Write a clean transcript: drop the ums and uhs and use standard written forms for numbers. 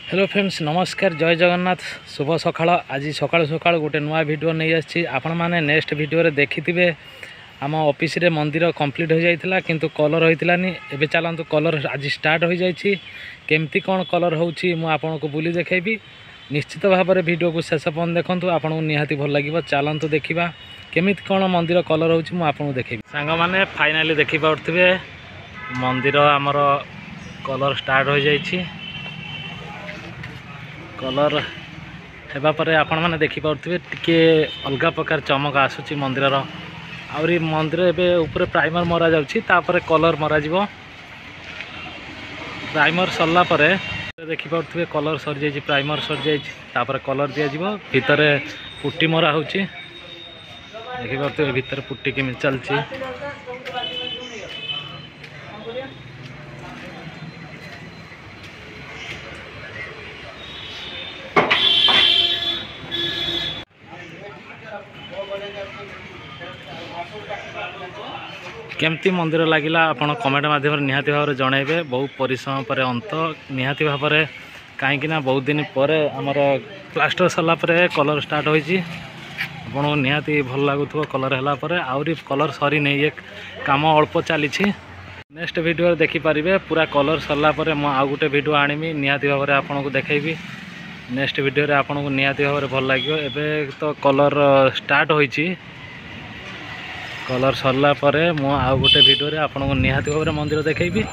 Hello friends नमस्कार जय जगन्नाथ शुभ सकाळ आज सकाळु सकाळु गोटे नुआ वीडियो नहीं आछि आपण माने नेक्स्ट वीडियो रे देखिथिबे आम ऑफिस रे मंदिर कंप्लीट हो जाइथिला किंतु कलर होइथिलानी एबे चलंतु कलर आज स्टार्ट हो जाइछि केमती कोन कलर होउछि मु आपन को बुली देखेबी निश्चित भाव में वीडियो को शेष पर्यंत देखंतु आपन को निहाती भल लागिबो चलंतु देखिबा केमिति कोन मंदिर कलर होउछि मु आपन को देखेबी सांग माने फाइनली देखि पाउथिबे मंदिर हमर कलर स्टार्ट हो जाइछि कलर हेबा परे आपण माने देखि पाउथिबे टिके अलगा प्रकार चमक आसुची मंदिर रो आउरी मंदिर एबे ऊपर प्राइमर मरा जाउची तापरे कलर मरा जिवो प्राइमर सरला परे देखि पाउथिबे कलर सर जाइची प्राइमर सर जाइची तापरे कलर दिया जिवो भितरे पुट्टी मरा होउची देखि पाउथिबे भितरे पुट्टी केमि चलची केमती मंदिर लगिला आपण कमेंट माध्यम निहाती भाव जनइबे बहुत परिश्रम पर अंत निहाती भाव में कहीं बहुत दिन पर आमर प्लास्टर सरला कलर स्टार्ट होइछि आपन निहाती भल लागुथो कलर हैला परे आउरी कलर सरी नहीं एक काम अल्प चली नेक्स्ट वीडियो देखि पारिबे पूरा कलर सरला परे म आ गुटे वीडियो आनिमी निहाती भाव में आपन को देखेबी नेक्स्ट वीडियो रे आपन को निहाती भाव में भल लागियो एबे तो कलर स्टार्ट होइछि कलर सरला परे मु आ गोटे वीडियो रे आपन को निहाती भाव में मंदिर देखेबी।